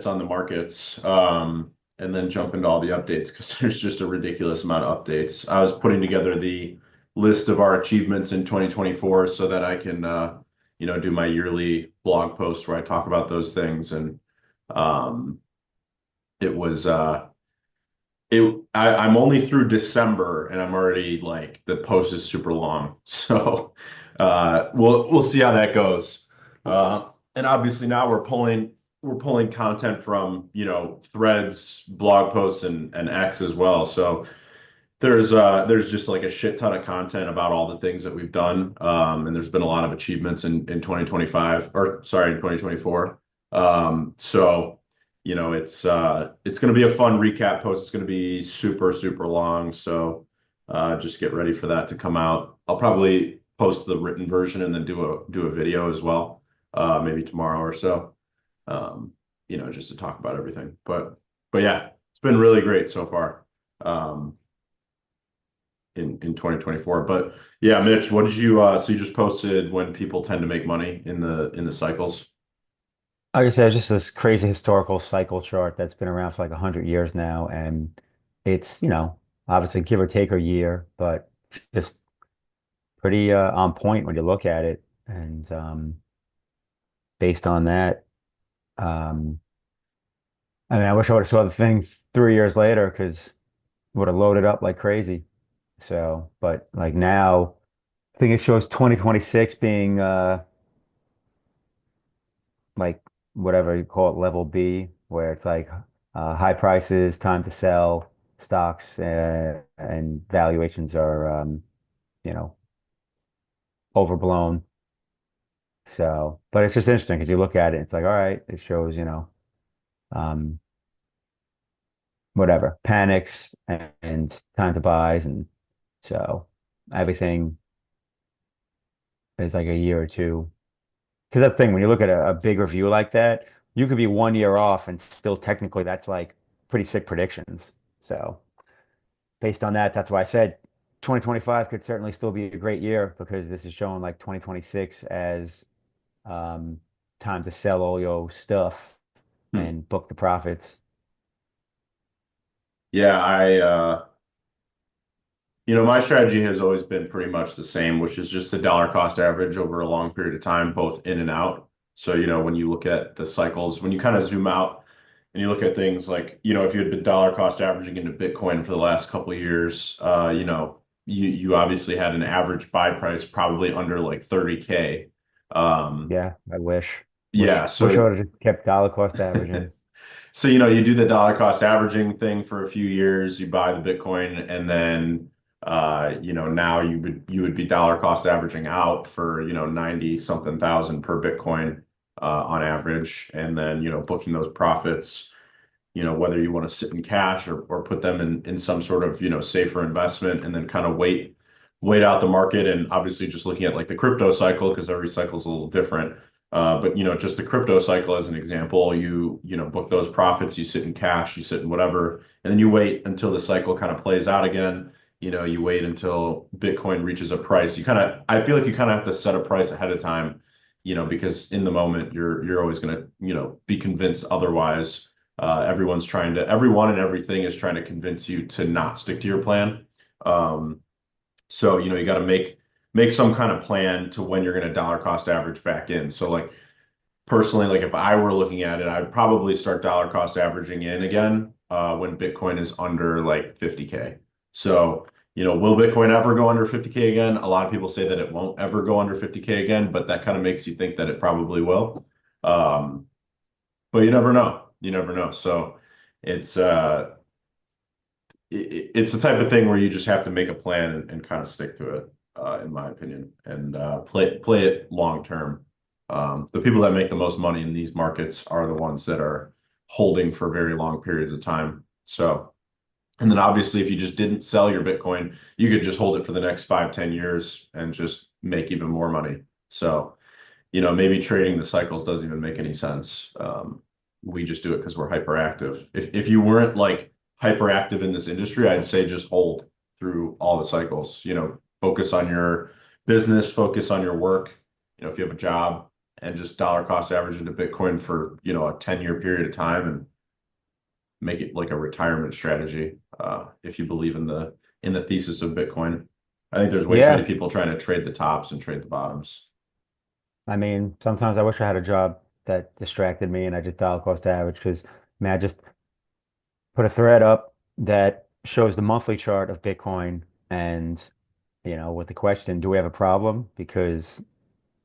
on the markets, and then jump into all the updates because there's just a ridiculous amount of updates. I was putting together the list of our achievements in 2024 so that I can, do my yearly blog post where I talk about those things. And um, it was, I'm only through December and I'm already like the post is super long. So we'll see how that goes. And obviously now we're pulling content from, threads, blog posts and X as well. So there's just like a shit ton of content about all the things that we've done. And there's been a lot of achievements in 2025 or sorry, in 2024. So it's going to be a fun recap post. It's going to be super, super long. So just get ready for that to come out. I'll probably post the written version and then do a video as well, maybe tomorrow or so. Just to talk about everything. But yeah, it's been really great so far. In 2024. But yeah, Mitch, what did you so you just posted when people tend to make money in the cycles? Like I said, it's just this crazy historical cycle chart that's been around for like 100 years now, and it's, obviously give or take a year, but just pretty on point when you look at it. And based on that, um, I mean, I wish I would have saw the thing 3 years later because it would have loaded up like crazy. So, but like now, I think it shows 2026 being like whatever you call it, level B, where it's like high prices, time to sell stocks, and valuations are, you know, overblown. So, but it's just interesting because you look at it, it's like, all right, it shows, um, whatever, panics and time to buys. And so everything is like a year or two. Because that's the thing, when you look at a big review like that, you could be 1 year off and still technically that's like pretty sick predictions. So based on that, that's why I said 2025 could certainly still be a great year because this is showing like 2026 as um, time to sell all your stuff Hmm. and book the profits. Yeah, my strategy has always been pretty much the same, which is just a dollar cost average over a long period of time, both in and out. So, when you look at the cycles, when you kind of zoom out and you look at things like, if you had been dollar cost averaging into Bitcoin for the last couple of years, you obviously had an average buy price probably under like 30K. Um, Yeah, I wish. yeah, Wish I so would have just kept dollar cost averaging. So, you do the dollar cost averaging thing for a few years, you buy the Bitcoin, and then now you would be dollar cost averaging out for, 90 something thousand per Bitcoin on average, and then, booking those profits, whether you want to sit in cash or put them in some sort of, safer investment and then kind of wait out the market and obviously just looking at like the crypto cycle because every cycle is a little different. But just the crypto cycle as an example, you book those profits, you sit in cash, you sit in whatever, and then you wait until the cycle kind of plays out again. You wait until Bitcoin reaches a price. I feel like you kind of have to set a price ahead of time, because in the moment you're always going to, be convinced otherwise. Everyone and everything is trying to convince you to not stick to your plan. Um, so, you got to make some kind of plan to when you're going to dollar cost average back in. So like personally, like if I were looking at it, I'd probably start dollar cost averaging in again when Bitcoin is under like 50K. So, will Bitcoin ever go under 50K again? A lot of people say that it won't ever go under 50K again, but that kind of makes you think that it probably will. Um, but you never know. You never know. So it's it's the type of thing where you just have to make a plan and kind of stick to it, in my opinion, and play it long term. The people that make the most money in these markets are the ones that are holding for very long periods of time. So, and then obviously, if you just didn't sell your Bitcoin, you could just hold it for the next 5, 10 years and just make even more money. So, maybe trading the cycles doesn't even make any sense. We just do it because we're hyperactive. If you weren't like hyperactive in this industry, I'd say just hold through all the cycles. Focus on your business, focus on your work. If you have a job, and just dollar cost average into Bitcoin for, a 10-year period of time and make it like a retirement strategy, if you believe in the thesis of Bitcoin. I think there's way too many Yeah. people trying to trade the tops and trade the bottoms. I mean, sometimes I wish I had a job that distracted me and I just dollar cost average because, man, I just put a thread up that shows the monthly chart of Bitcoin and, with the question, do we have a problem? Because,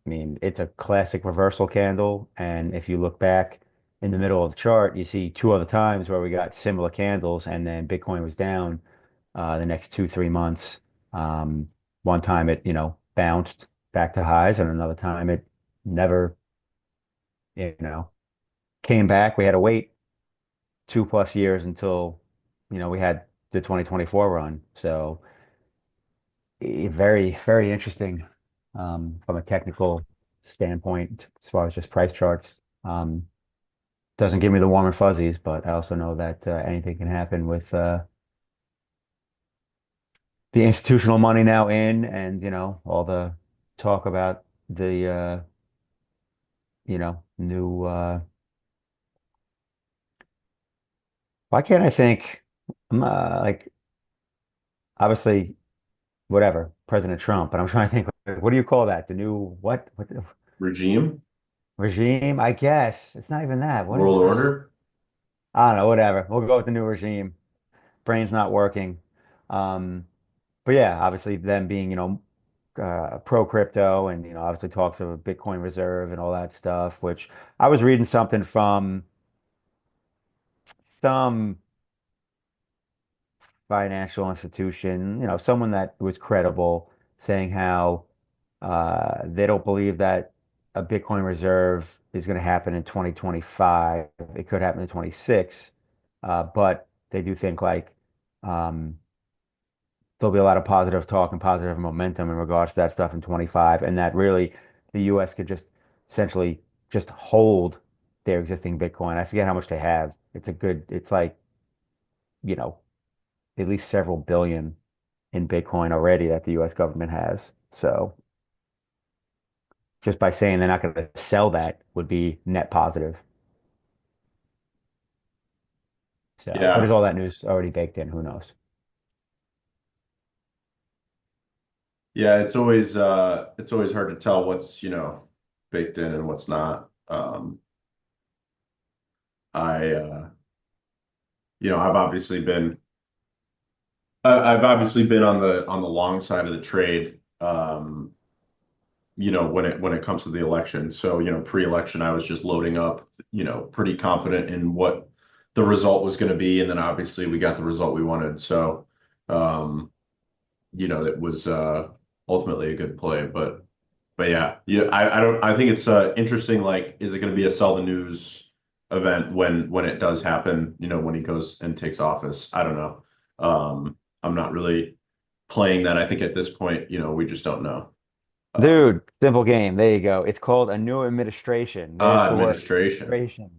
I mean, it's a classic reversal candle. And if you look back in the middle of the chart, you see two other times where we got similar candles and then Bitcoin was down the next 2, 3 months. Um, one time it, bounced back to highs and another time it never, you know, came back. We had to wait 2+ years until, we had the 2024 run. So very, very interesting from a technical standpoint as far as just price charts. Doesn't give me the warm and fuzzies, but I also know that anything can happen with the institutional money now in and, all the talk about the, new, why can't I think, like, obviously, whatever, President Trump, but I'm trying to think, like, what do you call that? The new, what Regime, regime? I guess it's not even that. What is, world order. I don't know, whatever. We'll go with the new regime. Brain's not working. Um, but yeah, obviously them being, pro crypto and, obviously talks of a Bitcoin reserve and all that stuff, which I was reading something from some financial institution, someone that was credible, saying how they don't believe that a Bitcoin reserve is going to happen in 2025. It could happen in 26, but they do think like um, there'll be a lot of positive talk and positive momentum in regards to that stuff in 25, and that really the U.S. could just essentially just hold their existing Bitcoin. I forget how much they have. It's like, you know, at least several billion in Bitcoin already that the US government has. So just by saying they're not going to sell that would be net positive. So, but is Yeah. all that news already baked in? Who knows? Yeah, it's always hard to tell what's, baked in and what's not. I've obviously been I've obviously been on the long side of the trade, when it comes to the election. So, pre-election, I was just loading up, pretty confident in what the result was going to be, and then obviously we got the result we wanted. So, um, it was ultimately a good play. But yeah, yeah, I think it's interesting. Like, is it going to be a sell the news event when it does happen? When he goes and takes office. I don't know. I'm not really playing that. I think at this point, we just don't know. Um, Dude, simple game. There you go. It's called a new administration. There's the word administration. administration.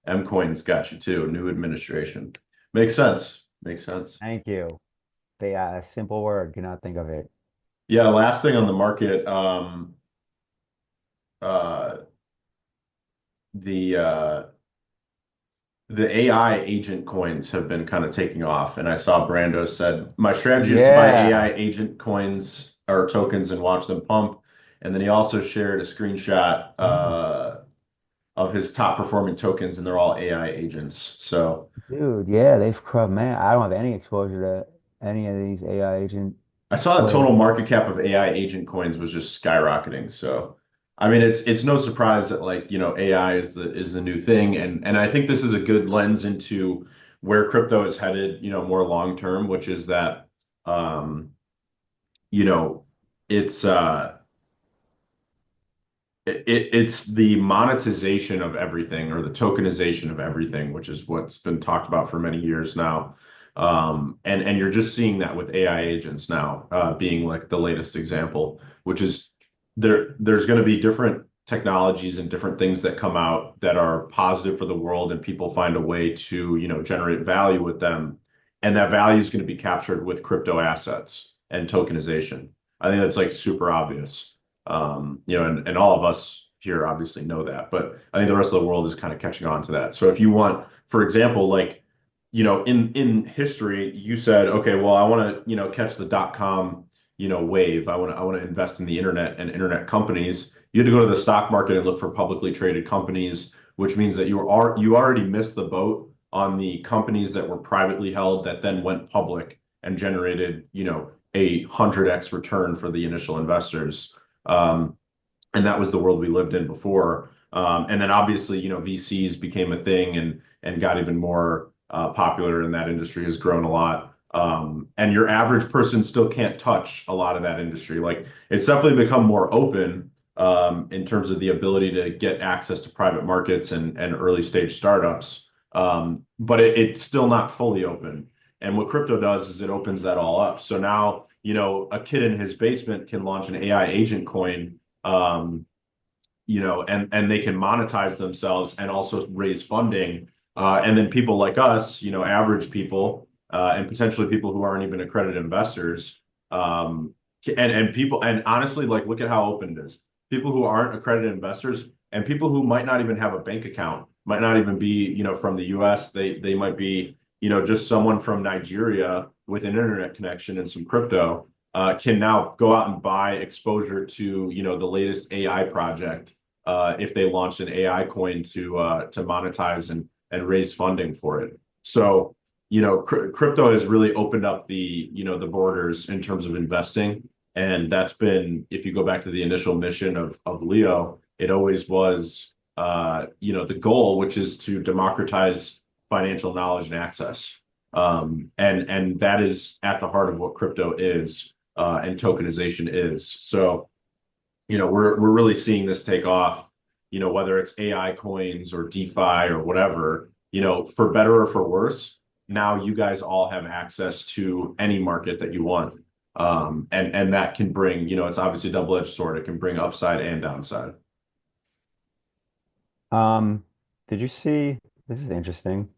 M Coin's got you too. New administration. Makes sense. Makes sense. Thank you. They a simple word. Cannot think of it. Yeah, last thing on the market, uh, the uh, the AI agent coins have been kind of taking off, and I saw Brando said my strategy is to buy AI Yeah, agent coins or tokens and watch them pump. And then he also shared a screenshot of his top performing tokens, and they're all AI agents. So dude. Yeah, they've crushed. Man, I don't have any exposure to any of these AI agent I saw the total plays. market cap of AI agent coins was just skyrocketing. So, I mean, it's no surprise that like, AI is the new thing, and I think this is a good lens into where crypto is headed, more long term, which is that, um, you know, it's it's the monetization of everything or the tokenization of everything, which is what's been talked about for many years now. And you're just seeing that with AI agents now, being like the latest example, which is there's going to be different technologies and different things that come out that are positive for the world, and people find a way to, generate value with them. And that value is going to be captured with crypto assets and tokenization. I think that's like super obvious. And all of us here obviously know that, but I think the rest of the world is kind of catching on to that. So if you want, for example, like, in history, you said, okay, well, I want to, catch the .com, wave. I want to invest in the internet and internet companies. You had to go to the stock market and look for publicly traded companies, which means that you already missed the boat on the companies that were privately held that then went public and generated, 100x return for the initial investors. Um, and that was the world we lived in before. And then obviously, VCs became a thing and got even more popular, and that industry has grown a lot. And your average person still can't touch a lot of that industry. Like it's definitely become more open in terms of the ability to get access to private markets and early stage startups. But it's still not fully open. And what crypto does is it opens that all up. So now, a kid in his basement can launch an AI agent coin, um, and they can monetize themselves and also raise funding. And then people like us, average people, and potentially people who aren't even accredited investors, and people, and honestly, like look at how open it is. People who aren't accredited investors and people who might not even have a bank account, might not even be, from the US. They might be, just someone from Nigeria with an internet connection and some crypto. Can now go out and buy exposure to, the latest AI project, if they launched an AI coin to monetize and raise funding for it. So, crypto has really opened up the borders in terms of investing, and that's been, if you go back to the initial mission of Leo, it always was, the goal, which is to democratize financial knowledge and access. And that is at the heart of what crypto is, and tokenization is. So, we're really seeing this take off, whether it's AI coins or DeFi or whatever, for better or for worse. Now you guys all have access to any market that you want. And that can bring, it's obviously a double-edged sword. It can bring upside and downside. Um, did you see? This is interesting.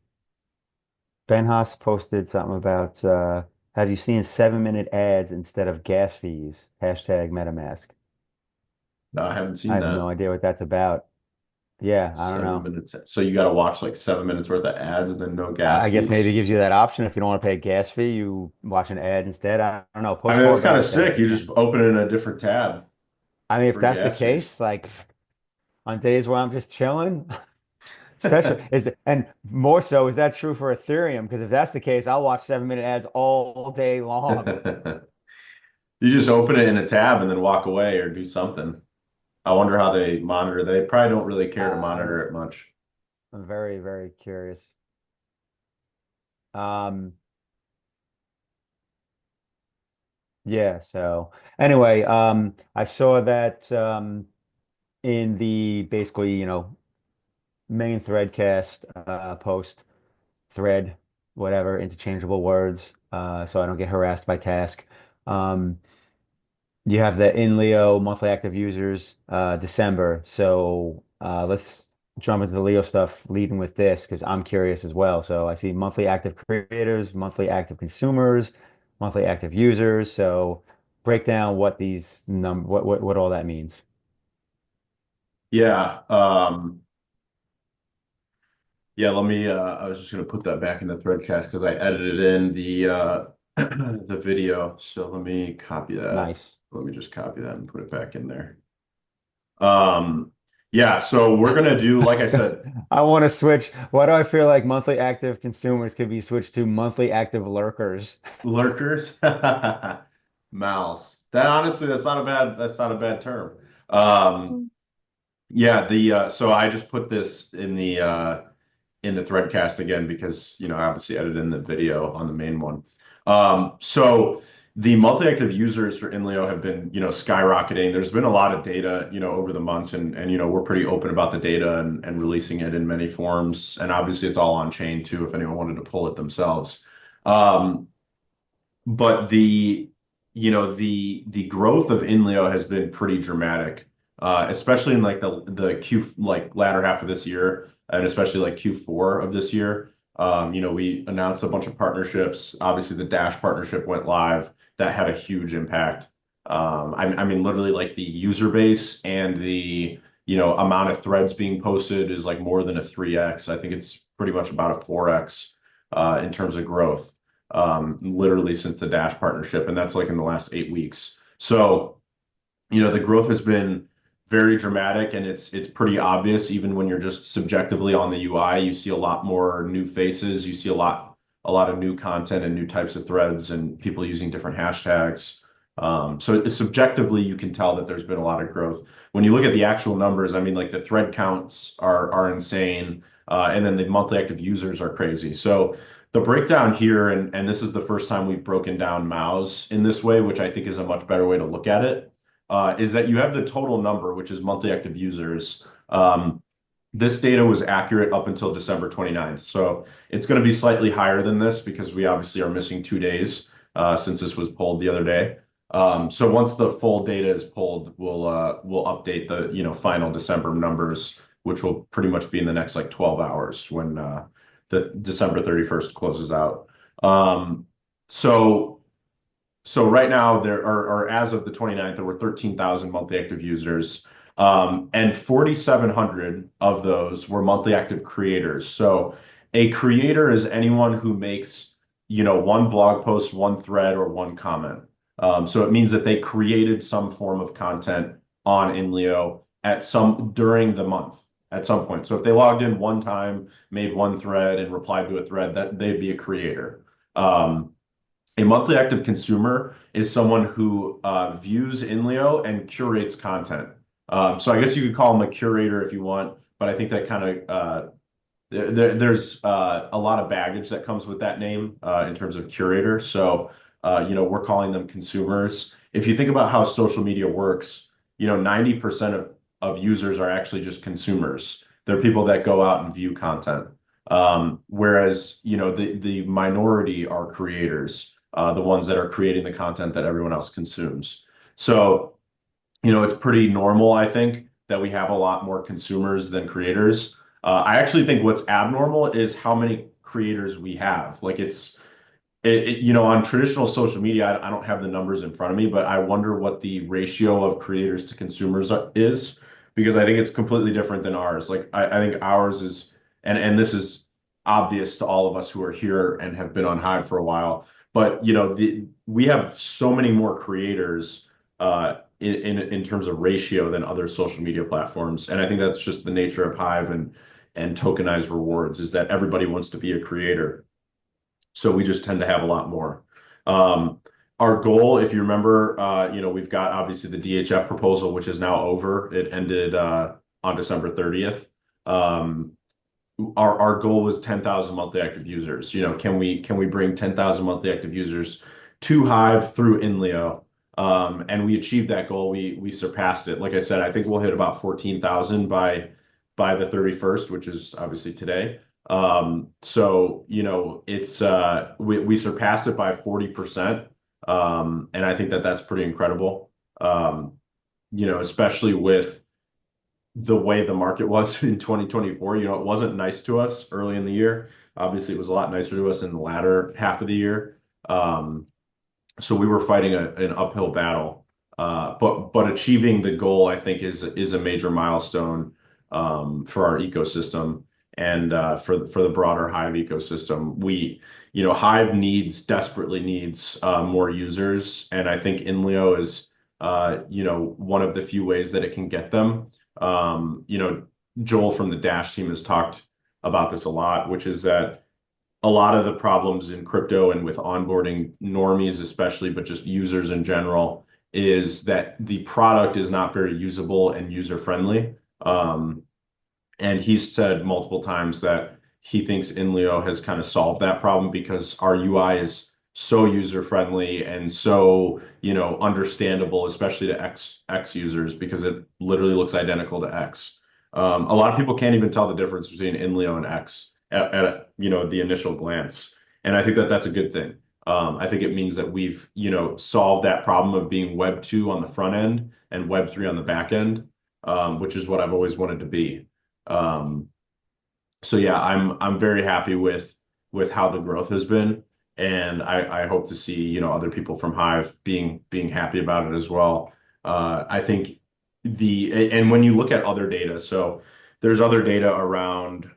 Ben Haas posted something about have you seen 7-minute ads instead of gas fees? Hashtag MetaMask. No, I haven't I seen have no that. idea what that's about. Yeah, I don't Seven know. minutes. So you got to watch like 7 minutes worth of ads and then no gas I guess maybe it fees. gives you that option if you don't want to pay a gas fee, you watch an ad instead. I don't know. I Post mean, more that's kind of about that sick. if you You just can. open it in a different tab I mean, if for that's the gas fees. case, like on days where I'm just chilling, especially and more so, is that true for Ethereum? Because if that's the case, I'll watch 7-minute ads all day long. You just open it in a tab and then walk away or do something. I wonder how they monitor. They probably don't really care to I'm monitor it much. I'm very, very curious. Um, yeah, so anyway, I saw that in the basically, main threadcast post thread, whatever, interchangeable words, so I don't get harassed by task. Um, you have the Inleo monthly active users, December. So let's jump into the Leo stuff leading with this because I'm curious as well. So I see monthly active creators, monthly active consumers, monthly active users. So break down what these what all that means. Yeah. Yeah, let me I was just gonna put that back in the threadcast because I edited in the the video. So let me copy that. Nice. Let me just copy that and put it back in there. Um yeah, so we're gonna do, like I said, I want to switch. Why do I feel like monthly active consumers could be switched to monthly active lurkers? lurkers. Mouse. That honestly, that's not a bad term. Um yeah, the so I just put this in the threadcast again because I obviously edited in the video on the main one. So the monthly active users for Inleo have been skyrocketing. There's been a lot of data over the months, and we're pretty open about the data and releasing it in many forms. And obviously it's all on chain too if anyone wanted to pull it themselves. Um, but the growth of Inleo has been pretty dramatic, especially in like the Q like latter half of this year, and especially like Q4 of this year. We announced a bunch of partnerships. Obviously, the Dash partnership went live. That had a huge impact. I mean, literally, like the user base and the amount of threads being posted is like more than a 3x. I think it's pretty much about a 4x in terms of growth, literally since the Dash partnership, and that's like in the last 8 weeks. So, the growth has been very dramatic, and it's pretty obvious even when you're just subjectively on the UI. You see a lot more new faces. You see a lot of new content and new types of threads and people using different hashtags. So subjectively, you can tell that there's been a lot of growth. When you look at the actual numbers, I mean, like the thread counts are insane, and then the monthly active users are crazy. So the breakdown here, and this is the first time we've broken down MAUs in this way, which I think is a much better way to look at it, is that you have the total number, which is monthly active users. This data was accurate up until December 29th. So it's going to be slightly higher than this because we obviously are missing 2 days since this was pulled the other day. So once the full data is pulled, we'll update the final December numbers, which will pretty much be in the next like 12 hours when the December 31st closes out. Um, so so right now there are, or as of the 29th, there were 13,000 monthly active users. And 4,700 of those were monthly active creators. So a creator is anyone who makes, one blog post, one thread, or one comment. So it means that they created some form of content on Inleo during the month at some point. So if they logged in one time, made one thread, and replied to a thread, that they'd be a creator. A monthly active consumer is someone who views Inleo and curates content. So I guess you could call them a curator if you want, but I think that kind of there's a lot of baggage that comes with that name in terms of curator. So we're calling them consumers. If you think about how social media works, 90% of users are actually just consumers. They're people that go out and view content. Whereas, the minority are creators, the ones that are creating the content that everyone else consumes. So, it's pretty normal, I think, that we have a lot more consumers than creators. I actually think what's abnormal is how many creators we have. Like on traditional social media, I don't have the numbers in front of me, but I wonder what the ratio of creators to consumers is, because I think it's completely different than ours. Like I think ours is, and this is obvious to all of us who are here and have been on Hive for a while, but we have so many more creators in terms of ratio than other social media platforms, and I think that's just the nature of Hive and tokenized rewards, is that everybody wants to be a creator. So we just tend to have a lot more. Our goal, if you remember, we've got obviously the DHF proposal, which is now over. It ended on December 30th. Our goal was 10,000 monthly active users. Can we bring 10,000 monthly active users to Hive through Inleo? And we achieved that goal. We surpassed it. Like I said, I think we'll hit about 14,000 by the 31st, which is obviously today. So it's we surpassed it by 40%. And I think that that's pretty incredible. Especially with the way the market was in 2024. It wasn't nice to us early in the year. Obviously, it was a lot nicer to us in the latter half of the year. So we were fighting an uphill battle. But achieving the goal, I think, is a major milestone for our ecosystem and for the broader Hive ecosystem. Hive desperately needs more users, and I think Inleo is one of the few ways that it can get them. Joel from the Dash team has talked about this a lot, which is that a lot of the problems in crypto and with onboarding normies, especially, but just users in general, is that the product is not very usable and user friendly. And he's said multiple times that he thinks Inleo has kind of solved that problem because our UI is so user friendly and so, understandable, especially to X users, because it literally looks identical to X. A lot of people can't even tell the difference between Inleo and X at the initial glance, and I think that that's a good thing. I think it means that we've solved that problem of being Web 2 on the front end and Web 3 on the back end, which is what I've always wanted to be. Um, so yeah, I'm very happy with how the growth has been, and I hope to see other people from Hive being happy about it as well. I think and when you look at other data, so there's other data around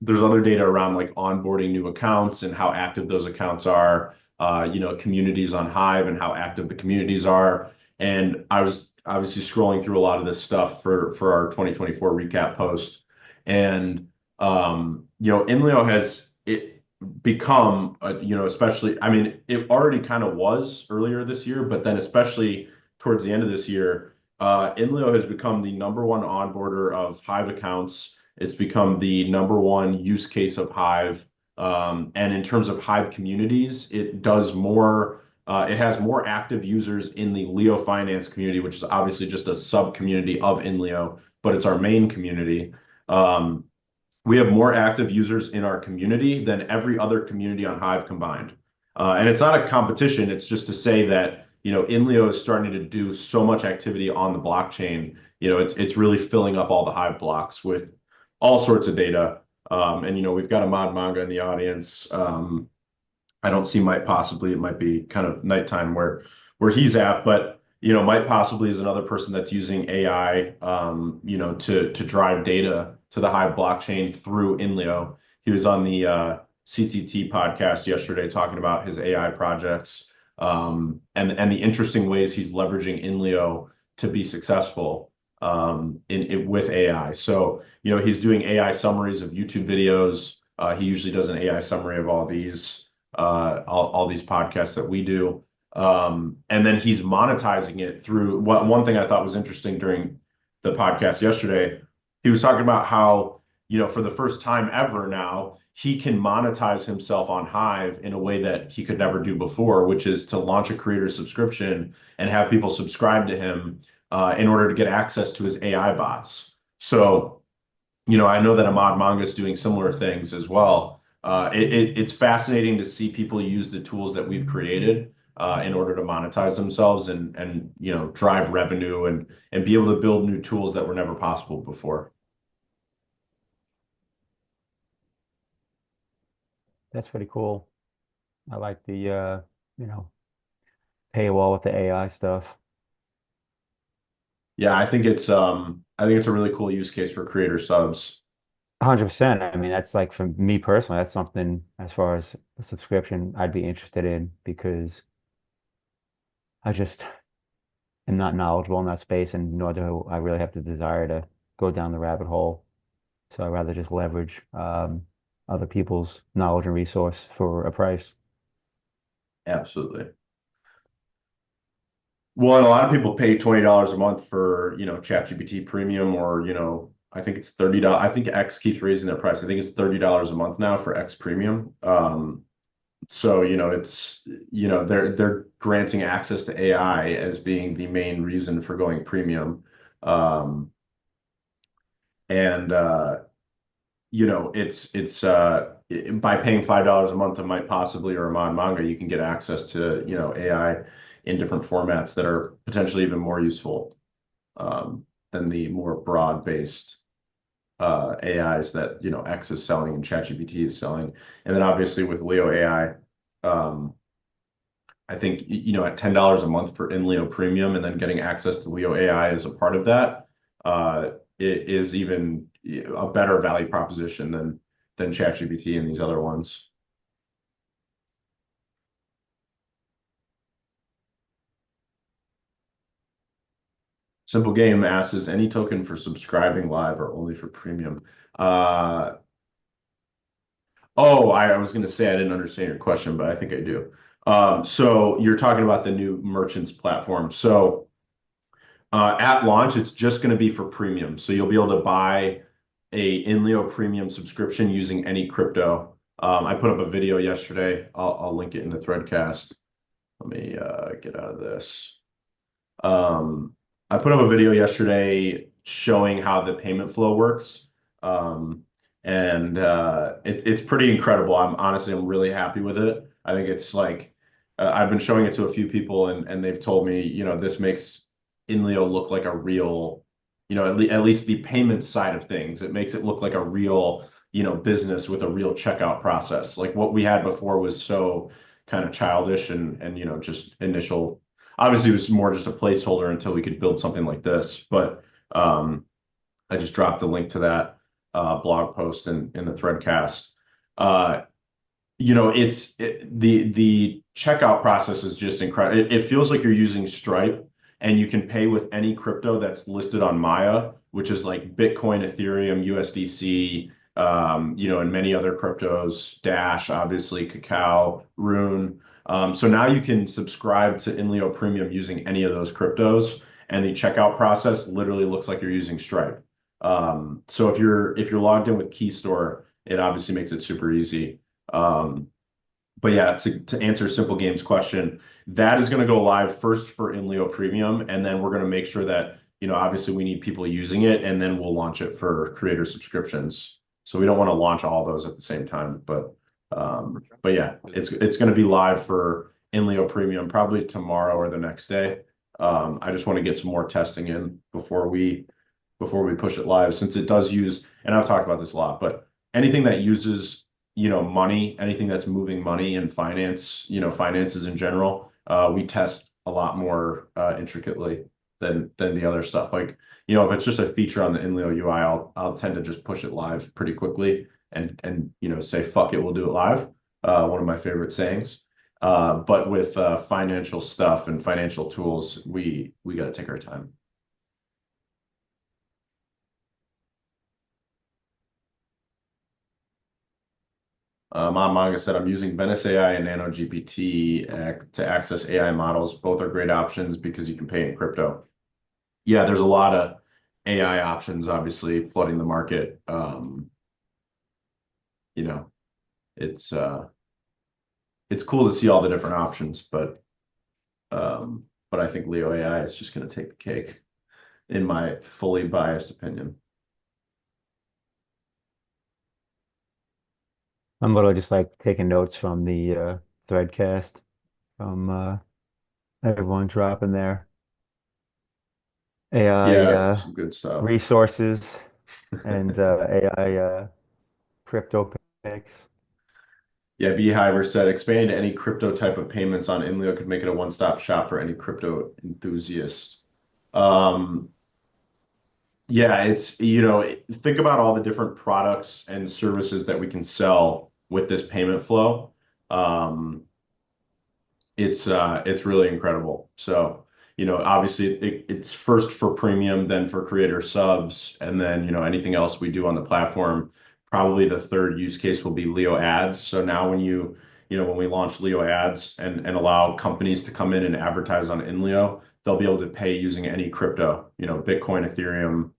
there's other data around like onboarding new accounts and how active those accounts are, communities on Hive and how active the communities are. And I was obviously scrolling through a lot of this stuff for our 2024 recap post. And Inleo has it become, especially, I mean, it already kind of was earlier this year, but then especially towards the end of this year, Inleo has become the number one onboarder of Hive accounts. It's become the number one use case of Hive. And in terms of Hive communities, it has more active users in the Leo Finance community, which is obviously just a sub community of Inleo, but it's our main community. Um, we have more active users in our community than every other community on Hive combined. And it's not a competition. It's just to say that, Inleo is starting to do so much activity on the blockchain. It's really filling up all the Hive blocks with all sorts of data. And we've got a mod manga in the audience. I don't see Might possibly. It might be kind of nighttime where he's at, but Might possibly is another person that's using AI, to drive data to the Hive blockchain through Inleo. He was on the CTT podcast yesterday talking about his AI projects, and the interesting ways he's leveraging Inleo to be successful with AI. So he's doing AI summaries of YouTube videos. He usually does an AI summary of all these podcasts that we do. And then he's monetizing it through one thing I thought was interesting during the podcast yesterday. He was talking about how, for the first time ever now, he can monetize himself on Hive in a way that he could never do before, which is to launch a creator subscription and have people subscribe to him in order to get access to his AI bots. So, I know that Ahmad Manga is doing similar things as well. It's fascinating to see people use the tools that we've created in order to monetize themselves and drive revenue and be able to build new tools that were never possible before. That's pretty cool. I like the you know, paywall with the AI stuff. Yeah, I think it's a really cool use case for creator subs. 100%. I mean, that's like for me personally, that's something as far as a subscription I'd be interested in because I just am not knowledgeable in that space and nor do I really have the desire to go down the rabbit hole. So I'd rather just leverage other people's knowledge and resource for a price. Absolutely. Well, and a lot of people pay $20 a month for, ChatGPT Premium or, I think it's $30. I think X keeps raising their price. I think it's $30 a month now for X Premium. So, they're granting access to AI as being the main reason for going premium. Um, and by paying $5 a month to Might Possibly or Amon Manga, you can get access to, AI in different formats that are potentially even more useful than the more broad-based AIs that X is selling and ChatGPT is selling. And then obviously with Leo AI, I think at $10 a month for Inleo Premium and then getting access to Leo AI as a part of that, it is even a better value proposition than ChatGPT and these other ones. Simple Game asks, is any token for subscribing live or only for premium? Uh, I was going to say I didn't understand your question, but I think I do. So you're talking about the new merchants platform. So at launch, it's just going to be for premium. So you'll be able to buy a Inleo premium subscription using any crypto. I put up a video yesterday. I'll link it in the threadcast. Let me get out of this. I put up a video yesterday showing how the payment flow works. Um, and it's pretty incredible. I'm really happy with it. I think it's like I've been showing it to a few people and they've told me, this makes Inleo look like a real, at least the payment side of things. It makes it look like a real, business with a real checkout process. Like what we had before was so kind of childish and just initial. obviously it was more just a placeholder until we could build something like this. But I just dropped a link to that blog post in the Threadcast. Uh, the checkout process is just incredible. It feels like you're using Stripe, and you can pay with any crypto that's listed on Maya, which is like Bitcoin, Ethereum, USDC, and many other cryptos, Dash, obviously, Cacao, Rune. So now you can subscribe to Inleo Premium using any of those cryptos, and the checkout process literally looks like you're using Stripe. So if you're logged in with Keystore, it obviously makes it super easy. Um, but yeah, to answer Simple Game's question, that is going to go live first for Inleo Premium, and then we're going to make sure that, obviously we need people using it, and then we'll launch it for creator subscriptions. So we don't want to launch all those at the same time, but yeah, it's going to be live for Inleo Premium probably tomorrow or the next day. I just want to get some more testing in before we push it live, since it does use, and I've talked about this a lot, but anything that uses, money, anything that's moving money and finance, finances in general, we test a lot more intricately than the other stuff. Like, if it's just a feature on the Inleo UI, I'll tend to just push it live pretty quickly and say fuck it, we'll do it live. One of my favorite sayings. But with financial stuff and financial tools, we got to take our time. Manga said, I'm using Venice AI and Nano GPT to access AI models. Both are great options because you can pay in crypto. Yeah, there's a lot of AI options, obviously, flooding the market. You know, it's uh, it's cool to see all the different options, but I think Leo AI is just going to take the cake, in my fully biased opinion. I'm literally just like taking notes from the Threadcast from everyone dropping their AI Yeah, some good stuff. resources and AI crypto picks. Yeah, Beehiver said expanding to any crypto type of payments on Inleo could make it a one-stop shop for any crypto enthusiast. Um, yeah, think about all the different products and services that we can sell with this payment flow. Um, it's really incredible. So, obviously it's first for premium, then for creator subs, and then, anything else we do on the platform. Probably the third use case will be Leo ads. So now when we launch Leo ads and allow companies to come in and advertise on Inleo, they'll be able to pay using any crypto, Bitcoin, Ethereum,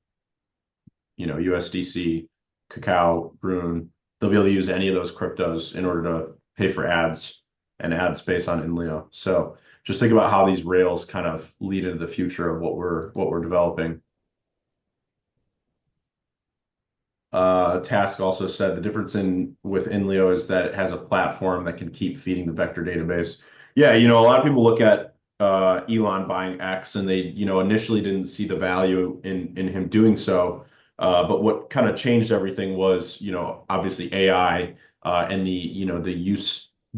USDC, Cacao, Rune. They'll be able to use any of those cryptos in order to pay for ads and ad space on Inleo. So just think about how these rails kind of lead into the future of what we're developing. Task also said the difference in with Inleo is that it has a platform that can keep feeding the vector database. Yeah, a lot of people look at Elon buying X, and they, initially didn't see the value in him doing so. But what kind of changed everything was, obviously AI, and the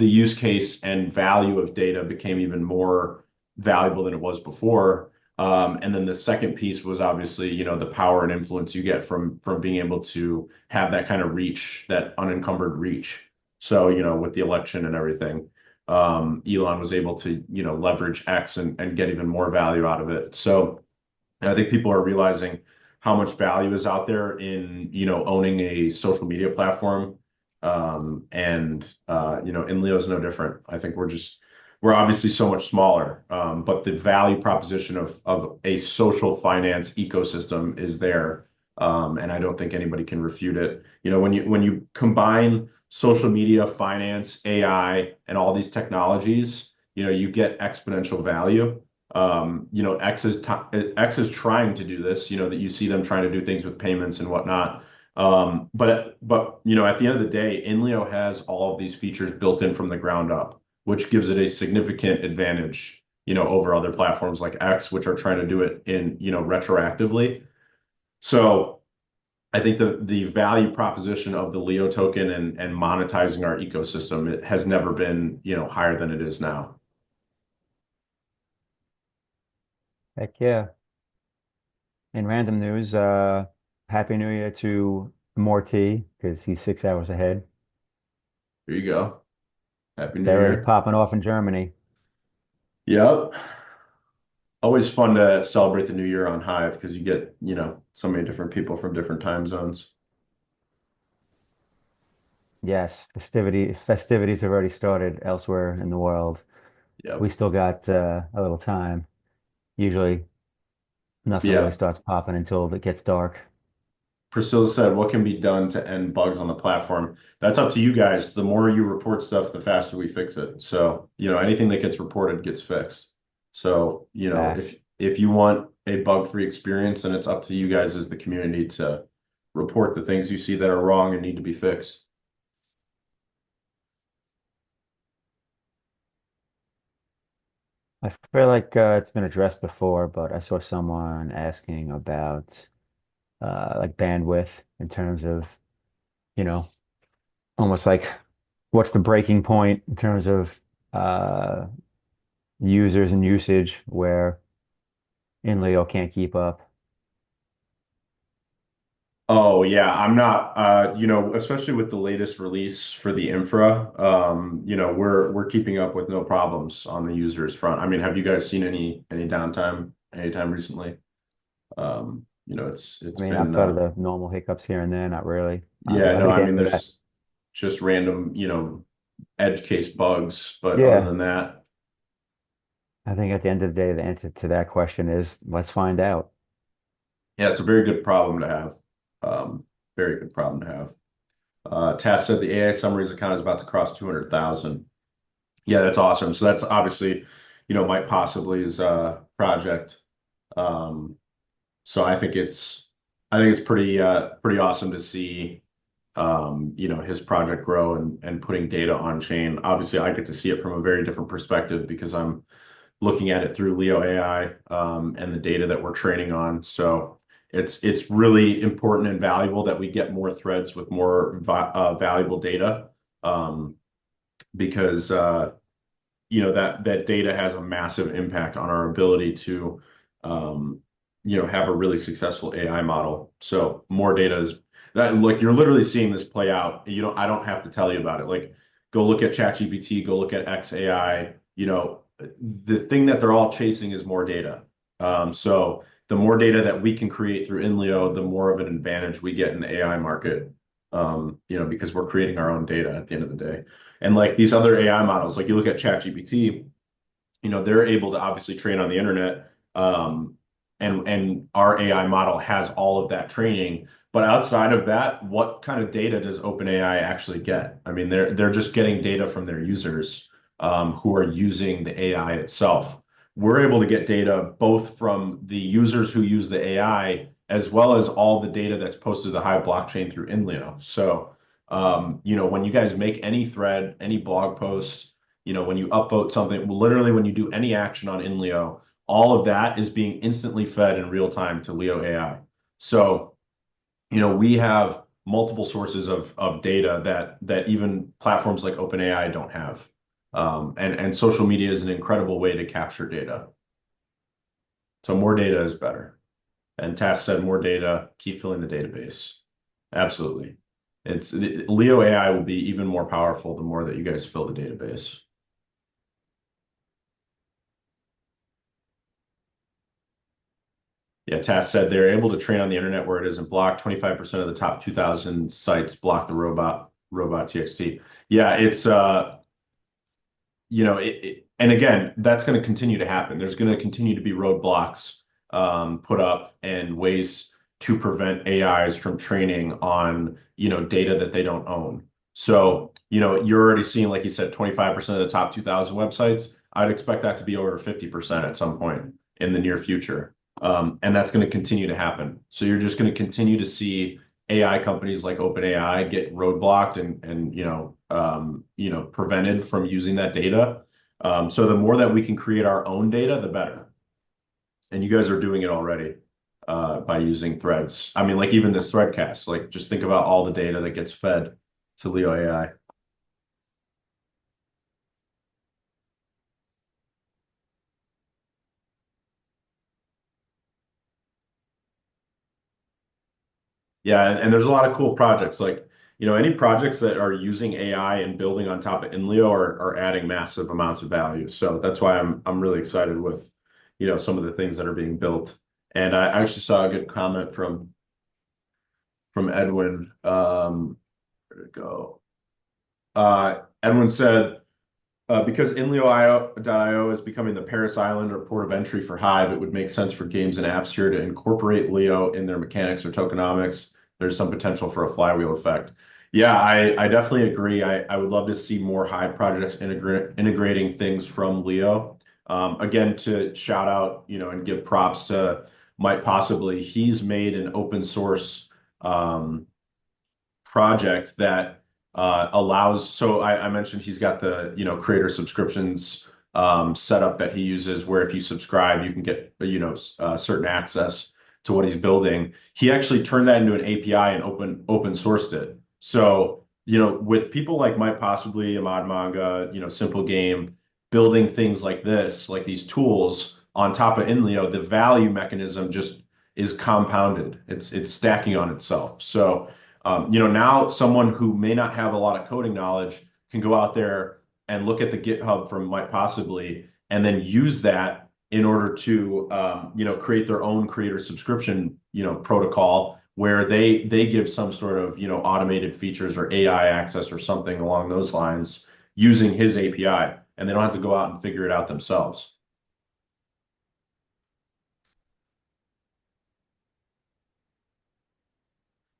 use case and value of data became even more valuable than it was before. And then the second piece was obviously, the power and influence you get from being able to have that kind of reach, that unencumbered reach. So, with the election and everything, Elon was able to, leverage X and get even more value out of it. So I think people are realizing how much value is out there in, owning a social media platform. Inleo is no different. I think we're obviously so much smaller, but the value proposition of a social finance ecosystem is there. And I don't think anybody can refute it. When you combine social media, finance, AI, and all these technologies, you get exponential value. X is trying to do this, that you see them trying to do things with payments and whatnot. But at the end of the day, Inleo has all of these features built in from the ground up, which gives it a significant advantage, over other platforms like X, which are trying to do it in, retroactively. So I think the value proposition of the Leo token and monetizing our ecosystem, it has never been, higher than it is now. Heck yeah. In random news, Happy New Year to Morty because he's 6 hours ahead. There you go. Happy New They're already Year. popping off in Germany. Yep. Always fun to celebrate the new year on Hive because you get, so many different people from different time zones. Yes, festivities have already started elsewhere in the world. We Yep. still got a little time. Usually nothing really Yeah. starts popping until it gets dark. Priscilla said, what can be done to end bugs on the platform? That's up to you guys. The more you report stuff, the faster we fix it. So, anything that gets reported gets fixed. So, Facts. if you want a bug-free experience, then it's up to you guys as the community to report the things you see that are wrong and need to be fixed. I feel like it's been addressed before, but I saw someone asking about like bandwidth in terms of, you know, almost like what's the breaking point in terms of uh, users and usage where Inleo can't keep up. Oh yeah, I'm not especially with the latest release for the infra, we're keeping up with no problems on the users front. I mean, have you guys seen any downtime anytime recently? I It's mean, I've been thought of the normal hiccups here and there, not really. yeah, I no, think at I the mean end of that, there's just random, edge case bugs, but other yeah, than that, I think at the end of the day, the answer to that question is let's find out. yeah, it's a very good problem to have. Very good problem to have. Tass said the AI summaries account is about to cross 200,000. Yeah, that's awesome. So that's obviously, Mike Possibly's project. Um, so I think it's pretty awesome to see his project grow and putting data on chain. Obviously, I get to see it from a very different perspective because I'm looking at it through Leo AI and the data that we're training on. So it's really important and valuable that we get more threads with more valuable data because that data has a massive impact on our ability to um, have a really successful AI model. So more data is that like you're literally seeing this play out. I don't have to tell you about it. Like go look at ChatGPT, go look at XAI. The thing that they're all chasing is more data. So the more data that we can create through Inleo, the more of an advantage we get in the AI market. Because we're creating our own data at the end of the day. And like these other AI models, like you look at ChatGPT, they're able to obviously train on the internet. And our AI model has all of that training. But outside of that, what kind of data does OpenAI actually get? I mean, they're just getting data from their users who are using the AI itself. We're able to get data both from the users who use the AI as well as all the data that's posted to the Hive blockchain through Inleo. So, when you guys make any thread, any blog post, when you upvote something, literally when you do any action on Inleo, all of that is being instantly fed in real time to Leo AI. So, we have multiple sources of data that even platforms like OpenAI don't have. And social media is an incredible way to capture data. So more data is better. And Task said more data, keep filling the database. Absolutely. Leo AI will be even more powerful the more that you guys fill the database. Yeah, Tass said they're able to train on the internet where it isn't blocked. 25% of the top 2,000 sites block the robot TXT. Yeah, it's and again, that's going to continue to happen. There's going to continue to be roadblocks put up and ways to prevent AIs from training on, data that they don't own. So, you're already seeing, like you said, 25% of the top 2,000 websites. I'd expect that to be over 50% at some point in the near future. And that's going to continue to happen. So you're just going to continue to see AI companies like OpenAI get roadblocked and prevented from using that data. So the more that we can create our own data, the better. And you guys are doing it already by using threads. I mean, like even this threadcast, like just think about all the data that gets fed to Leo AI. Yeah, and there's a lot of cool projects like, any projects that are using AI and building on top of Inleo are adding massive amounts of value. So that's why I'm really excited with, some of the things that are being built. And I actually saw a good comment from Edwin. Where'd it go? Edwin said, because Inleo.io is becoming the Paris Island or port of entry for Hive, it would make sense for games and apps here to incorporate Leo in their mechanics or tokenomics. There's some potential for a flywheel effect. Yeah, I definitely agree. I would love to see more Hive projects integrating things from Leo. Again, to shout out, and give props to Might Possibly. He's made an open source um, project that allows, so I mentioned he's got the creator subscriptions set up that he uses, where if you subscribe you can get certain access to what he's building. He actually turned that into an API and open sourced it. So with people like Might Possibly, Ahmad Manga, Simple Game, building things like this, like these tools on top of Inleo, the value mechanism just is compounded. It's stacking on itself. So now someone who may not have a lot of coding knowledge can go out there and look at the GitHub from Might Possibly, and then use that in order to, create their own creator subscription, protocol where they give some sort of, automated features or AI access or something along those lines using his API, and they don't have to go out and figure it out themselves.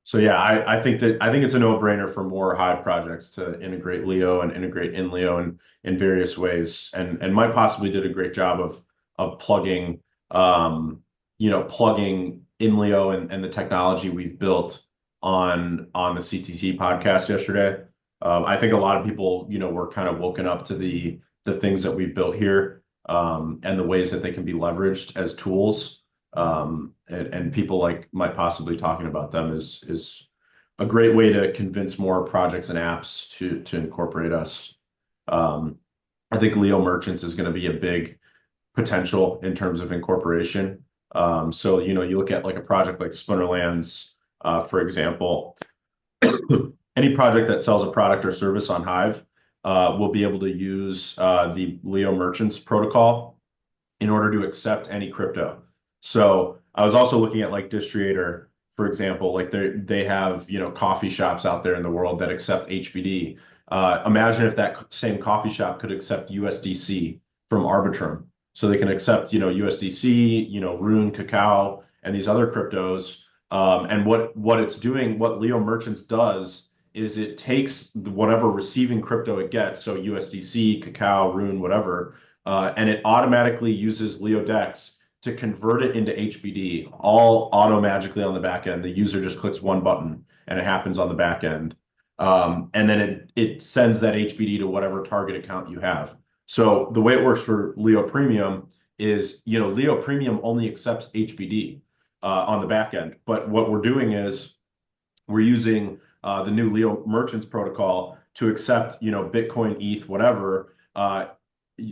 So yeah, I think it's a no-brainer for more Hive projects to integrate Leo and integrate Inleo in various ways. And Might Possibly did a great job of plugging Inleo and the technology we've built on the CTC podcast yesterday. I think a lot of people, were kind of woken up to the things that we've built here, and the ways that they can be leveraged as tools. And people like Might Possibly talking about them is a great way to convince more projects and apps to incorporate us. Um, I think Leo Merchants is going to be a big potential in terms of incorporation. So you look at like a project like Splinterlands, for example. Any project that sells a product or service on Hive will be able to use the Leo Merchants protocol in order to accept any crypto. So I was also looking at like Distriator, for example, like they have, coffee shops out there in the world that accept HBD. Imagine if that same coffee shop could accept USDC from Arbitrum. So they can accept, USDC, Rune, Cacao, and these other cryptos. And what it's doing, what Leo Merchants does is it takes whatever receiving crypto it gets, so USDC, Cacao, Rune, whatever, and it automatically uses Leo Dex to convert it into HBD, all auto magically on the back end. The user just clicks one button and it happens on the back end. And then it sends that HBD to whatever target account you have. So the way it works for Leo Premium is, Leo Premium only accepts HBD on the back end. But what we're doing is we're using the new Leo Merchants protocol to accept, Bitcoin, ETH, whatever.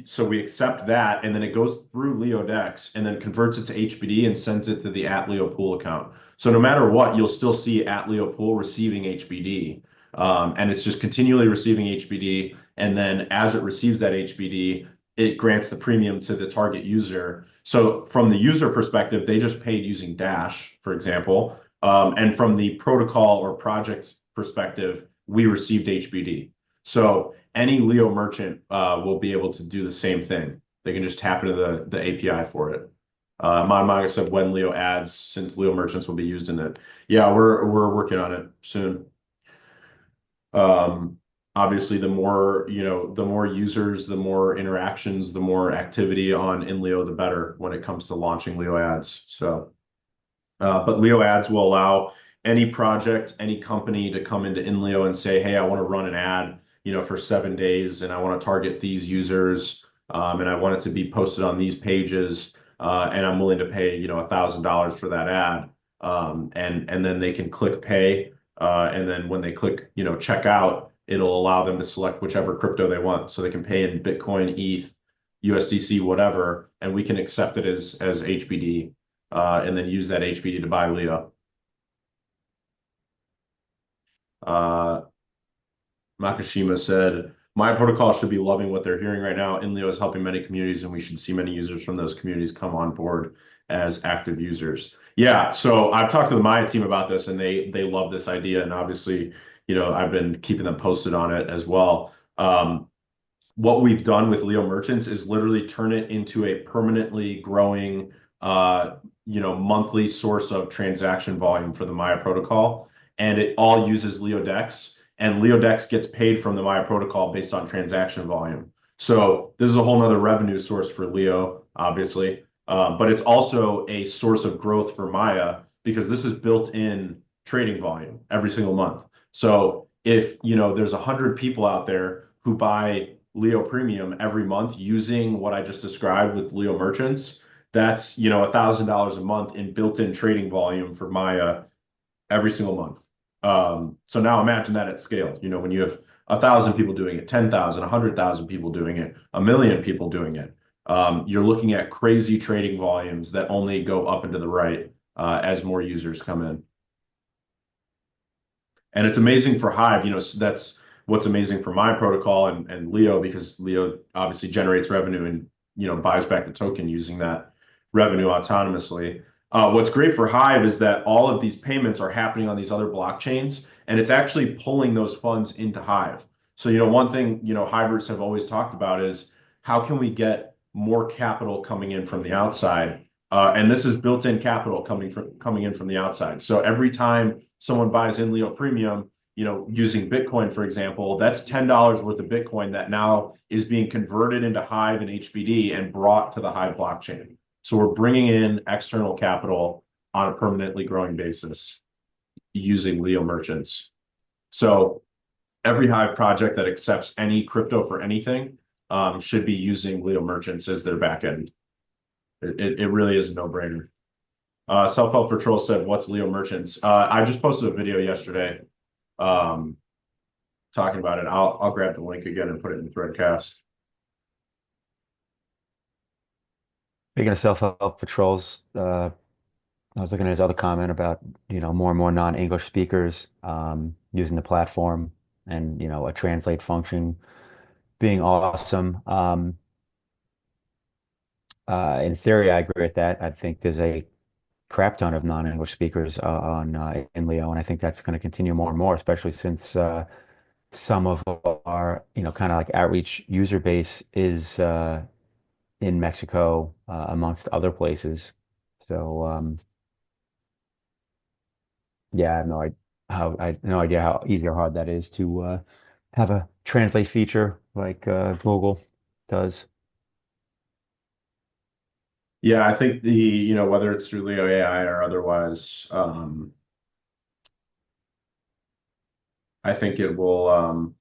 So we accept that, and then it goes through LeoDex and then converts it to HBD and sends it to the @LeoPool account. So no matter what, you'll still see @LeoPool receiving HBD. And it's just continually receiving HBD. And then as it receives that HBD, it grants the premium to the target user. So from the user perspective, they just paid using Dash, for example. And from the protocol or project perspective, we received HBD. So any Leo merchant will be able to do the same thing. They can just tap into the API for it. Maga said when Leo adds, since Leo merchants will be used in it. Yeah, we're working on it soon. Um, Obviously, the more users, the more interactions, the more activity on Inleo, the better when it comes to launching Leo ads. So. But Leo ads will allow any project, any company to come into Inleo and say, hey, I want to run an ad, for 7 days, and I want to target these users, and I want it to be posted on these pages, and I'm willing to pay, $1,000 for that ad. And then they can click pay, and then when they click, check out, it'll allow them to select whichever crypto they want. So they can pay in Bitcoin, ETH, USDC, whatever, and we can accept it as HBD, and then use that HBD to buy Leo. Uh, Makashima said, my protocol should be loving what they're hearing right now. Inleo is helping many communities, and we should see many users from those communities come on board as active users. Yeah, so I've talked to the Maya team about this, and they love this idea. And obviously, I've been keeping them posted on it as well. What we've done with Leo Merchants is literally turn it into a permanently growing, monthly source of transaction volume for the Maya protocol. And it all uses Leo Dex, and Leo Dex gets paid from the Maya protocol based on transaction volume. So this is a whole nother revenue source for Leo, obviously. But it's also a source of growth for Maya because this is built in trading volume every single month. So if, there's 100 people out there who buy Leo Premium every month using what I just described with Leo Merchants, that's, $1,000 a month in built-in trading volume for Maya every single month. So now imagine that at scale, when you have 1,000 people doing it, 10,000, 100,000 people doing it, 1 million people doing it. You're looking at crazy trading volumes that only go up and to the right as more users come in. And it's amazing for Hive, so that's what's amazing for my protocol and Leo, because Leo obviously generates revenue and, buys back the token using that revenue autonomously. What's great for Hive is that all of these payments are happening on these other blockchains, and it's actually pulling those funds into Hive. So, one thing, Hivers have always talked about is how can we get more capital coming in from the outside? And this is built-in capital coming in from the outside. So every time someone buys Inleo Premium, using Bitcoin, for example, that's $10 worth of Bitcoin that now is being converted into Hive and HBD and brought to the Hive blockchain. So we're bringing in external capital on a permanently growing basis using Leo merchants. So every Hive project that accepts any crypto for anything should be using Leo merchants as their backend. It really is a no-brainer. Self-help for Troll said, "What's Leo Merchants?" I just posted a video yesterday, um, talking about it. I'll grab the link again and put it in Threadcast. Speaking of self-help patrols, I was looking at his other comment about, more and more non-English speakers using the platform and, a translate function being awesome. In theory, I agree with that. I think there's a crap ton of non-English speakers on in Leo, and I think that's going to continue more and more, especially since some of our, kind of like outreach user base is in Mexico, amongst other places. So, yeah, I have no idea how easy or hard that is to have a translate feature like Google does. Yeah, I think whether it's through Leo AI or otherwise, I think it will,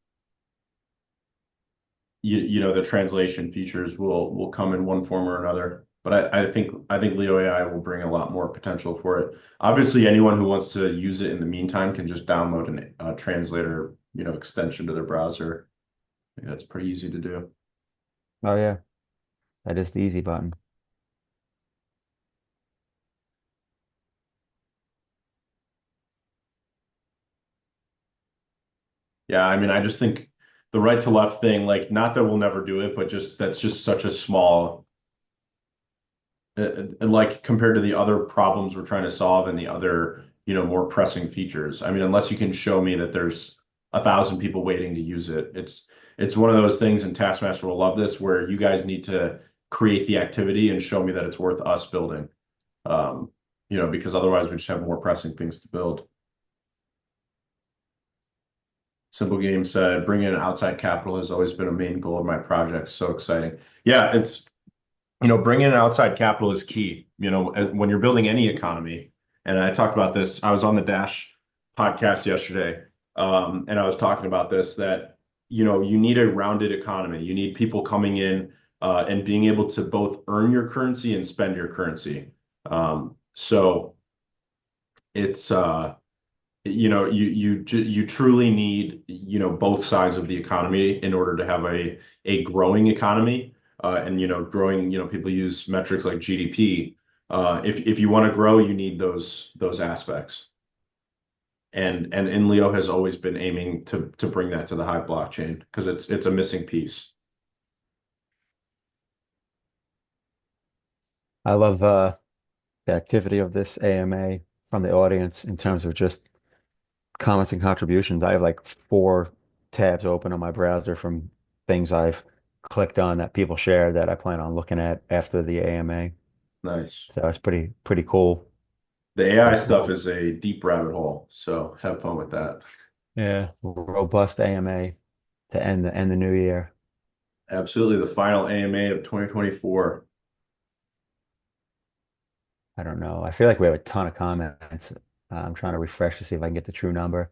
the translation features will come in one form or another. But I think Leo AI will bring a lot more potential for it. Obviously, anyone who wants to use it in the meantime can just download a translator, extension to their browser. I think that's pretty easy to do. Oh yeah, that is the easy button. Yeah, I mean, I just think the right to left thing, like, not that we'll never do it, but just that's just such a small, like compared to the other problems we're trying to solve and the other, more pressing features. I mean, unless you can show me that there's 1,000 people waiting to use it, it's one of those things, and Taskmaster will love this, where you guys need to create the activity and show me that it's worth us building. Because otherwise we just have more pressing things to build. Simple Game said, bringing in outside capital has always been a main goal of my project. So exciting. Yeah, bringing in outside capital is key. When you're building any economy, and I talked about this, I was on the Dash podcast yesterday, and I was talking about this, that, you need a rounded economy. You need people coming in and being able to both earn your currency and spend your currency. So it's you truly need, both sides of the economy in order to have a growing economy, and, growing, people use metrics like GDP. If you want to grow, you need those aspects. and Inleo has always been aiming to bring that to the Hive blockchain because it's a missing piece. I love the activity of this AMA from the audience in terms of just comments and contributions. I have like four tabs open on my browser from things I've clicked on that people share that I plan on looking at after the AMA. Nice. So it's pretty cool. The AI Pretty stuff cool. is a deep rabbit hole, so have fun with that. Yeah. Robust AMA to end the new year. Absolutely, the final AMA of 2024. I don't know. I feel like we have a ton of comments. I'm trying to refresh to see if I can get the true number.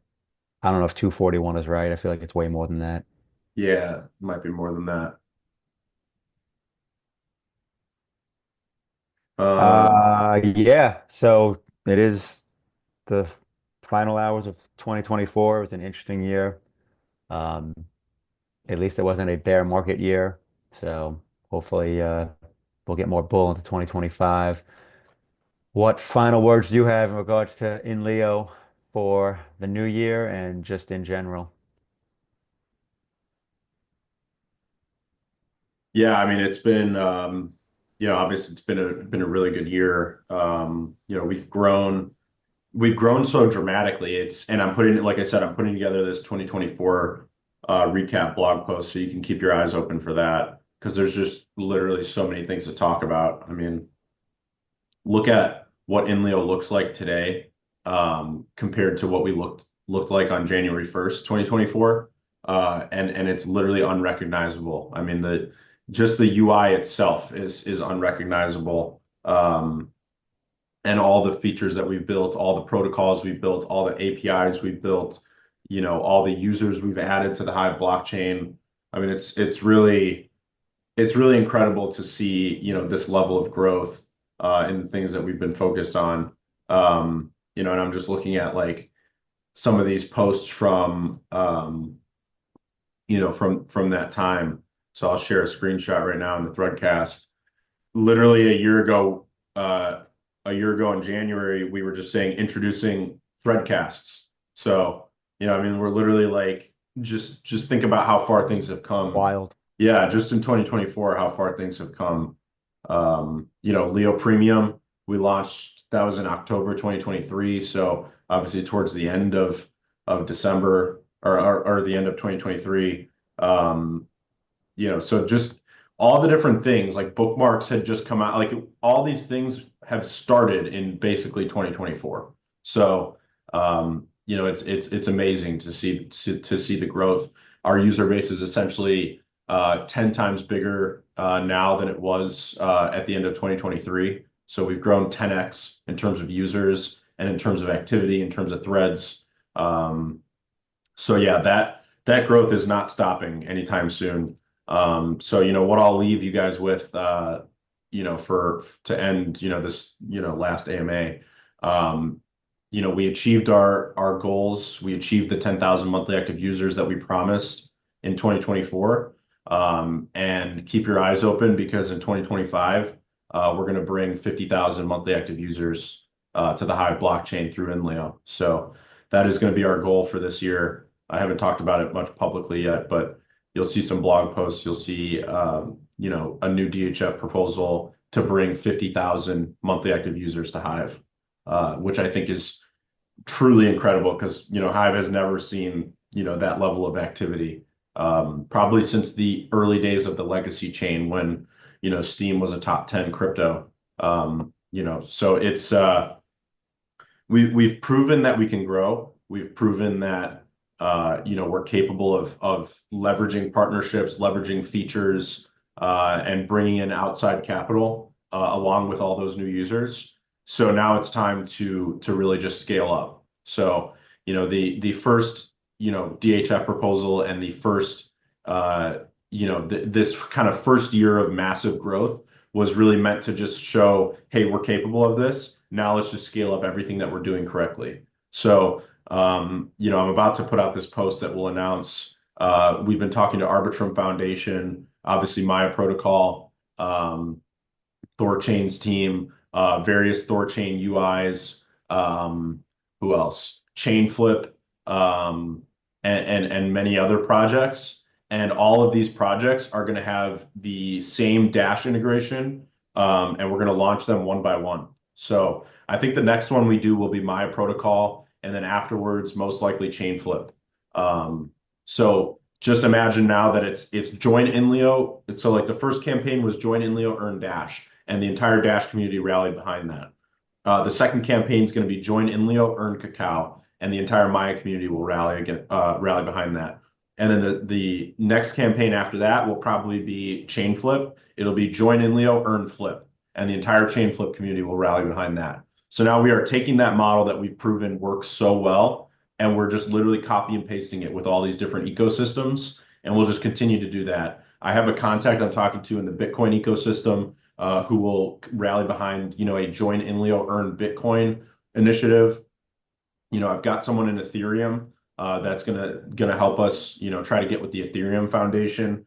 I don't know if 241 is right. I feel like it's way more than that. Yeah, might be more than that. Um, Yeah. So it is the final hours of 2024. It was an interesting year. Um, at least it wasn't a bear market year. So hopefully we'll get more bull into 2025. What final words do you have in regards to in Leo for the new year and just in general? yeah, I mean it's been obviously it's been a really good year. We've grown so dramatically. And I'm putting, like I said, I'm putting together this 2024 recap blog post so you can keep your eyes open for that because there's just literally so many things to talk about. I mean, look at what Inleo looks like today compared to what we looked like on January 1st, 2024. And it's literally unrecognizable. I mean, the just the UI itself is unrecognizable. And all the features that we've built, all the protocols we've built, all the APIs we've built, all the users we've added to the Hive blockchain. I mean, it's really incredible to see, this level of growth in the things that we've been focused on. And I'm just looking at like some of these posts from that time. So I'll share a screenshot right now in the threadcast. Literally uh, a year ago in January, we were just saying introducing threadcasts. So, I mean, we're literally like just think about how far things have come. Wild. Yeah, just in 2024, how far things have come. Leo Premium, we launched, that was in October 2023. So obviously towards the end of December or the end of 2023. Um, so just all the different things like bookmarks had just come out, like all these things have started in basically 2024. So, it's amazing to see the growth. Our user base is essentially 10 times bigger now than it was at the end of 2023. So we've grown 10x in terms of users and in terms of activity, in terms of threads. Um, so yeah, that growth is not stopping anytime soon. So what I'll leave you guys with, for to end, this, last AMA. We achieved our goals. We achieved the 10,000 monthly active users that we promised in 2024. And keep your eyes open because in 2025, we're going to bring 50,000 monthly active users to the Hive blockchain through Inleo. So that is going to be our goal for this year. I haven't talked about it much publicly yet, but you'll see some blog posts. You'll see, a new DHF proposal to bring 50,000 monthly active users to Hive, which I think is truly incredible because, Hive has never seen, that level of activity, probably since the early days of the legacy chain when, Steam was a top 10 crypto. So we've proven that we can grow. We've proven that we're capable of leveraging partnerships, leveraging features, and bringing in outside capital along with all those new users. So now it's time to really just scale up. So the first DHF proposal and the first this kind of first year of massive growth was really meant to just show, hey, we're capable of this. Now let's just scale up everything that we're doing correctly. So, I'm about to put out this post that will announce. We've been talking to Arbitrum Foundation, obviously Maya Protocol, Thorchain's team, various Thorchain UIs. Who else? ChainFlip, and many other projects. And all of these projects are going to have the same Dash integration, and we're going to launch them one by one. So I think the next one we do will be my protocol, and then afterwards, most likely ChainFlip. So just imagine now that it's join Inleo. So like the first campaign was join Inleo, earn Dash, and the entire Dash community rallied behind that. The second campaign is going to be join Inleo, earn Cacao, and the entire Maya community will rally behind that. And then the next campaign after that will probably be Chain Flip. It'll be join Inleo, earn Flip, and the entire Chain Flip community will rally behind that. So now we are taking that model that we've proven works so well, and we're just literally copy and pasting it with all these different ecosystems, and we'll just continue to do that. I have a contact I'm talking to in the Bitcoin ecosystem who will rally behind, a join Inleo earn Bitcoin initiative. I've got someone in Ethereum that's gonna help us, try to get with the Ethereum Foundation,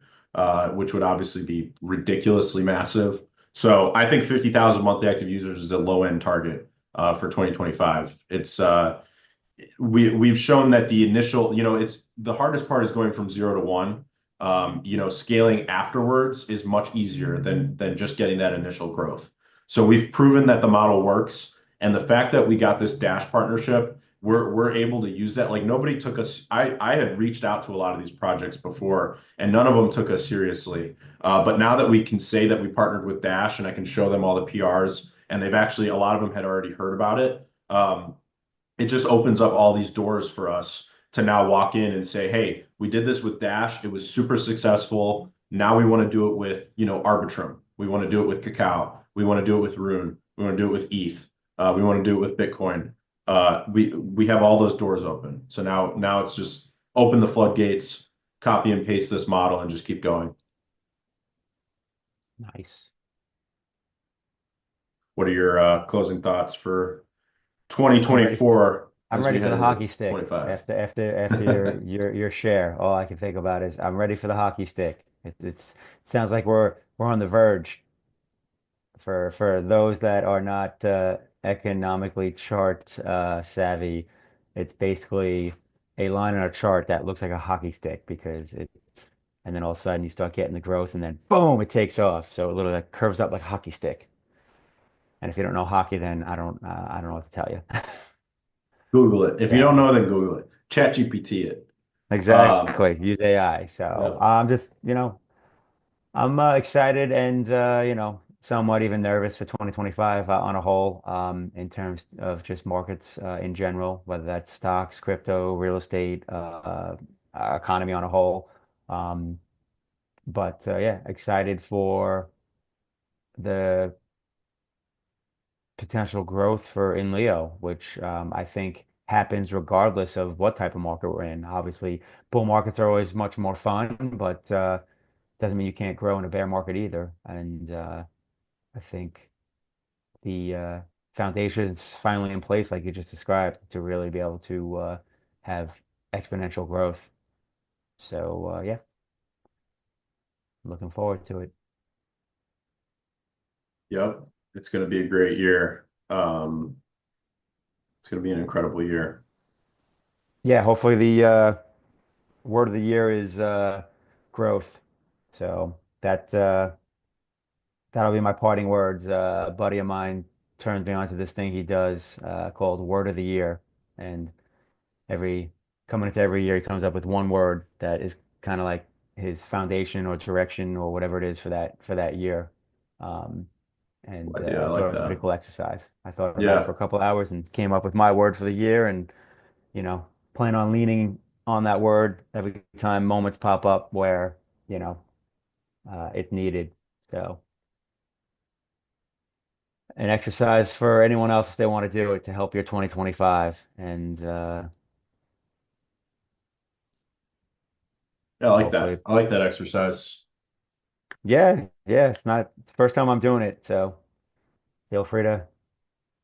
which would obviously be ridiculously massive. So I think 50,000 monthly active users is a low end target for 2025. We've shown that the initial, it's the hardest part is going from 0 to 1. Scaling afterwards is much easier than just getting that initial growth. So we've proven that the model works, and the fact that we got this Dash partnership, we're able to use that. Like nobody took us. I had reached out to a lot of these projects before, and none of them took us seriously. But now that we can say that we partnered with Dash, and I can show them all the PRs, and they've actually a lot of them had already heard about it. It just opens up all these doors for us to now walk in and say, hey, we did this with Dash. It was super successful. Now we want to do it with, Arbitrum. We want to do it with Cacao. We want to do it with Rune. We want to do it with ETH. We want to do it with Bitcoin. We have all those doors open. So now it's just open the floodgates, copy and paste this model, and just keep going. Nice. What are your closing thoughts for I'm ready. 2024 I'm as we ready for head the into hockey stick. 25? After your share, all I can think about is I'm ready for the hockey stick. It sounds like we're on the verge. For those that are not economically chart savvy, it's basically a line on a chart that looks like a hockey stick because and then all of a sudden you start getting the growth, and then boom, it takes off. So it literally like curves up like a hockey stick. And if you don't know hockey, then I don't know what to tell you. Google it. If you don't So know, then Google it. Chat GPT it. Um, exactly, use AI. So yeah. I'm just, I'm excited and somewhat even nervous for 2025 on a whole, in terms of just markets in general, whether that's stocks, crypto, real estate, economy on a whole. Um, but yeah, excited for the potential growth for Inleo, which I think happens regardless of what type of market we're in. Obviously, bull markets are always much more fun, but doesn't mean you can't grow in a bear market either. And I think the foundation is finally in place, like you just described, to really be able to have exponential growth. So yeah, looking forward to it. Yep. It's going to be a great year. It's going to be an incredible year. Yeah, hopefully the word of the year is growth. So that'll be my parting words. A buddy of mine turns me on to this thing he does called Word of the Year, and every coming into every year he comes up with one word that is kind of like his foundation or direction or whatever it is for that year. Um, and Cool idea. I I thought like it was a pretty that. cool exercise. I thought about it for Yeah. a couple hours and came up with my word for the year, and plan on leaning on that word every time moments pop up where you know it's needed. So an exercise for anyone else if they want to do it to help your 2025, and Yeah, I like that. hopefully. I like that exercise. Yeah, it's the first time I'm doing it, so feel free to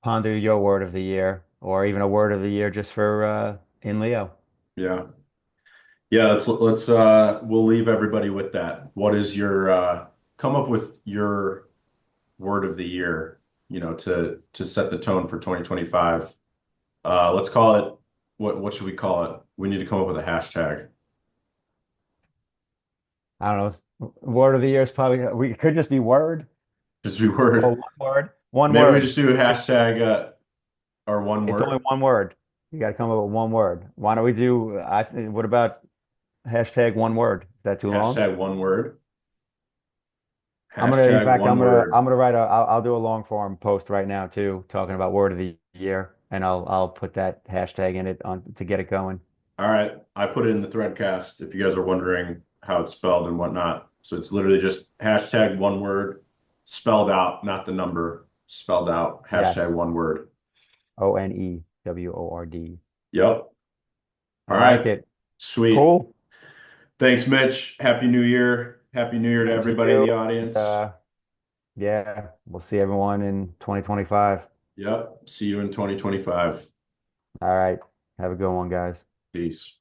ponder your word of the year or even a word of the year just for in Leo. Yeah. Yeah, let's we'll leave everybody with that. What is your come up with your word of the year, to set the tone for 2025. Let's call it what should we call it? We need to come up with a hashtag. I don't know. Word of the year is probably we could just be word Just be or word. one word. One Maybe we word. just do a Just hashtag or one it's only word. one word. You got to come up with one word. Why don't we do what about hashtag one word? Is that too long? Hashtag one word. In Hashtag fact, one word. I'm gonna I'll do a long form post right now too, talking about word of the year, and I'll put that hashtag in it on to get it going. All right. I put it in the threadcast if you guys are wondering how it's spelled and whatnot. So it's literally just hashtag one word spelled out, not the number spelled out. Hashtag Yes. one word. ONEWORD. Yep. I All like right. it. Sweet. Cool. Thanks, Mitch. Happy New Year. Happy New Year to Same to everybody in you. the audience. Yeah, we'll see everyone in 2025. Yep. See you in 2025. All right. Have a good one, guys. Peace.